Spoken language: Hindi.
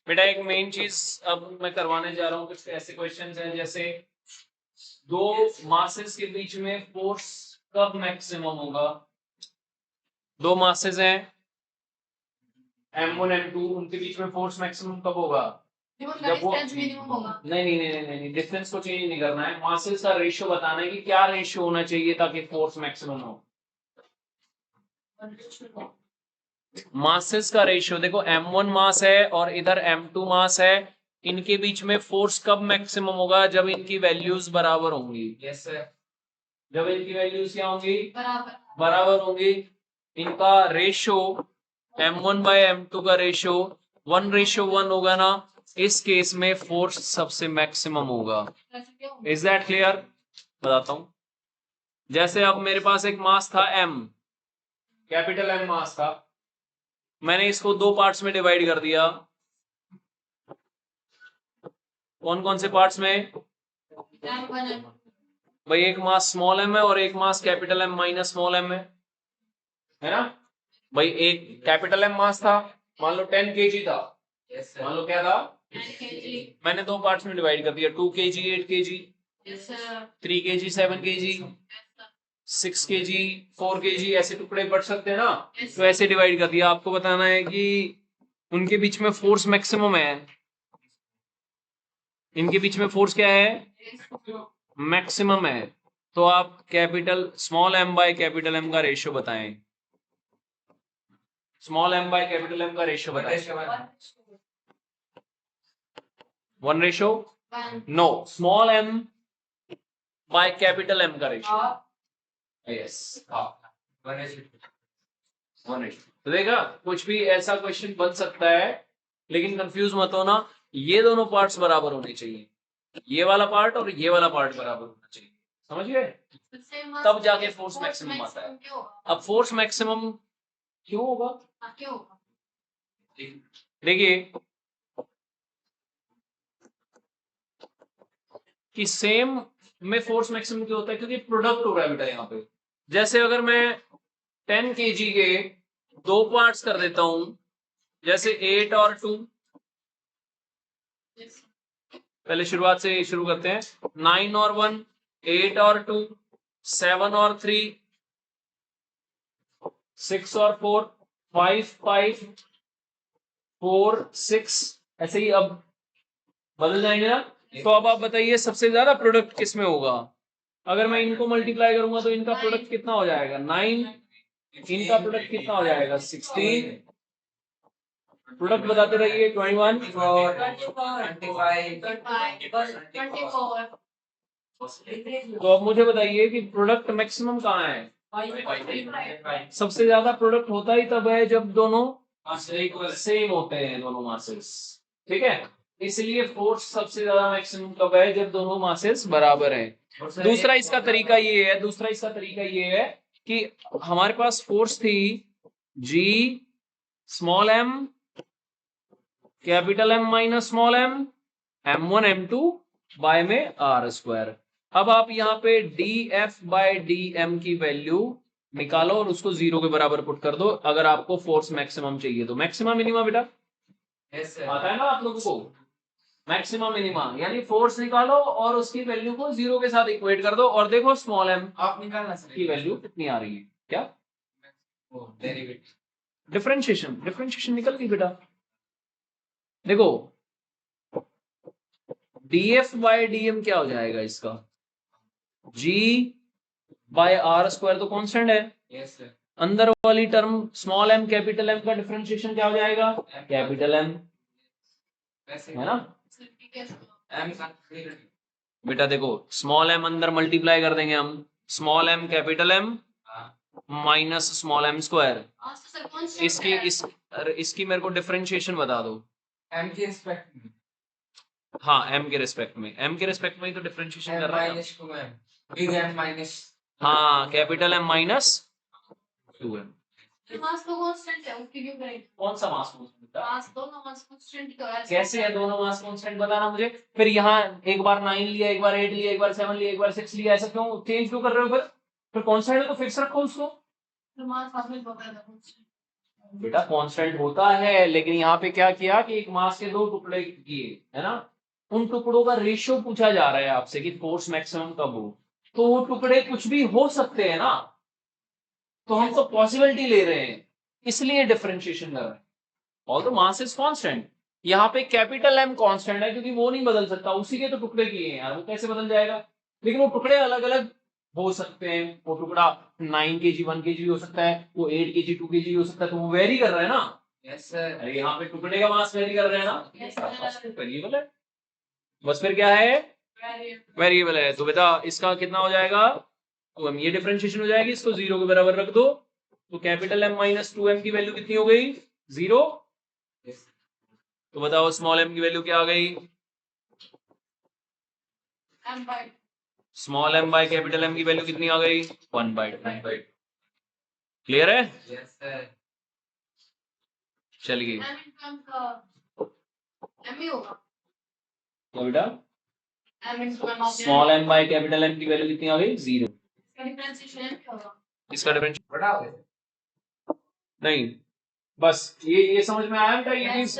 बेटा एक मेन चीज अब मैं करवाने जा रहा हूँ, कुछ ऐसे क्वेश्चंस हैं जैसे दो मासेस के बीच में फोर्स कब मैक्सिमम होगा। दो मासेस हैं M1 M2, उनके बीच में फोर्स मैक्सिमम कब होगा जब वो नहीं डिफरेंस को चेंज नहीं करना है, मासेस का रेशियो बताना है कि क्या रेशियो होना चाहिए ताकि फोर्स मैक्सिमम हो। मासेस का रेशियो देखो, M1 मास है और इधर M2 मास है, इनके बीच में फोर्स कब मैक्सिमम होगा जब इनकी वैल्यूज बराबर होंगी। यस सर, जब इनकी वैल्यूज क्या होंगी, बराबर होंगी। इनका रेशियो M1 बाय M2 का रेशियो 1:1 होगा ना, इस केस में फोर्स सबसे मैक्सिमम होगा। Is that clear? बताता हूं। जैसे अब मेरे पास एक मास था M, कैपिटल M मास था, मैंने इसको दो पार्ट्स में डिवाइड कर दिया। कौन कौन से पार्ट्स में? भाई एक मास स्मॉल m है और एक mass capital M minus small m है ना। भाई एक कैपिटल M मास था, मान लो 10 kg था। मान लो क्या था, 10 kg। मैंने दो पार्ट्स में डिवाइड कर दिया, 2 kg 8 kg, 3 kg 7 kg, 6 kg 4 kg, ऐसे टुकड़े बढ़ सकते हैं ना। तो ऐसे डिवाइड कर दिया। आपको बताना है कि उनके बीच में फोर्स मैक्सिमम है, इनके बीच में फोर्स क्या है, मैक्सिमम है। तो आप capital small m by capital M का रेशियो बताएं। Small m by capital M का रेशियो बताएं। 1:? No, small m by capital M का रेशियो। यस, 1:1। तो देखा, कुछ भी ऐसा क्वेश्चन बन सकता है, लेकिन कंफ्यूज मत होना, ये दोनों पार्ट्स बराबर होने चाहिए, ये वाला पार्ट और ये वाला पार्ट बराबर होना चाहिए, समझ गए? तब जाके फोर्स मैक्सिमम आता है। अब फोर्स मैक्सिमम क्यों होगा, देखिए कि सेम में फोर्स मैक्सिमम क्यों होता है, क्योंकि प्रोडक्ट हो रहा है बेटा यहाँ पे। जैसे अगर मैं 10 kg के दो पार्ट्स कर देता हूं, जैसे 8 और 2, पहले शुरुआत से शुरू करते हैं। 9 और 1, 8 और 2, 7 और 3, 6 और 4, 5 5 4 6, ऐसे ही अब बदल जाएंगे ना। तो अब आप बताइए सबसे ज्यादा प्रोडक्ट किस में होगा। अगर मैं इनको मल्टीप्लाई करूंगा तो इनका प्रोडक्ट कितना हो जाएगा, 9, इनका प्रोडक्ट कितना हो जाएगा, 16। प्रोडक्ट बताते रहिए, 21, 24। तो अब मुझे बताइए कि प्रोडक्ट मैक्सिमम कहाँ है। सबसे ज्यादा प्रोडक्ट होता ही तब है जब दोनों सेम होते हैं, दोनों मासेस, ठीक है। इसलिए फोर्स सबसे ज्यादा मैक्सिमम कब है, जब दोनों मासेस बराबर हैं। दूसरा इसका तरीका ये है कि हमारे पास फोर्स थी G small m capital M minus small m, M1 M2 by में R²। अब आप यहाँ पे dF बाय dm की वैल्यू निकालो और उसको 0 के बराबर पुट कर दो, अगर आपको फोर्स मैक्सिमम चाहिए तो। मैक्सिमम मिनिमा बेटा आता है ना आप लोगों को, मैक्सिमम मिनिमा यानी फोर्स निकालो और उसकी वैल्यू को 0 के साथ इक्वेट कर दो और देखो स्मॉल m आप निकालना की वैल्यू कितनी आ रही है। क्या डिफरेंशिएशन निकल गई बेटा। देखो dF बाय dm क्या हो जाएगा इसका, G बाय R² तो कांस्टेंट है। yes, अंदर वाली term small m capital M का डिफरेंशिएशन क्या हो जाएगा, कैपिटल M, है ना। बेटा देखो स्मॉल m अंदर मल्टीप्लाई कर देंगे हम, small m capital M minus small m²। इसकी मेरे को डिफरेंशिएशन बता दो m के रिस्पेक्ट में। हाँ m के रिस्पेक्ट में, m के रिस्पेक्ट में ही तो डिफरेंशिएशन कर रहा है। हाँ कैपिटल M माइनस 2m। मास तो कांस्टेंट है, उसकी क्यों करें? कौन सा मास कांस्टेंट? मास दोनों मास कांस्टेंट है। कैसे है दोनों मास कांस्टेंट, बताना मुझे। फिर यहाँ एक बार 9 लिया, एक बार 8 लिया, एक बार 7 लिया, एक बार 6 लिया, ऐसा क्यों चेंज क्यों कर रहे हो? फिर कांस्टेंट है तो फिक्स रखो उसको। तो मास आपने बताया था कांस्टेंट। बेटा कांस्टेंट होता है, लेकिन यहाँ पे क्या किया कि एक मास के दो टुकड़े किए, है ना, उन टुकड़ों का रेशियो पूछा जा रहा है आपसे कि फोर्स मैक्सिमम कब हो, तो वो टुकड़े कुछ भी हो सकते हैं ना, तो हम तो पॉसिबिलिटी ले रहे हैं, इसलिए डिफरेंशिएशन कर रहे हैं। All the mass is constant, यहाँ पे कैपिटल एम कांस्टेंट है क्योंकि वो नहीं बदल सकता, उसी के तो टुकड़े किए हैं यार, वो कैसे बदल जाएगा, लेकिन वो टुकड़े अलग अलग हो सकते हैं, वो टुकड़ा 9 kg 1 kg भी हो सकता है, वो 8 kg 2 kg भी हो सकता है, तो वो वेरी कर रहा है ना। यस सर, अरे यहाँ पे टुकड़े का मास वेरी कर रहे हैं ना, वेरिएबल है, बस फिर क्या है, वेरिएबल है, तो बेटा इसका कितना हो जाएगा, तो हम ये डिफरेंशिएशन हो जाएगी, इसको 0 के बराबर रख दो, तो कैपिटल एम माइनस 2m की वैल्यू कितनी हो गई, 0। तो बताओ स्मॉल m की वैल्यू क्या आ गई, small m by capital M की वैल्यू कितनी आ गई, 1/2। क्लियर है, yes, चलिए तो बेटा small m by capital M की वैल्यू कितनी आ गई, 0। इसका डिफरेंशियल नहीं, बस ये समझ में आया बेटा, ये चीज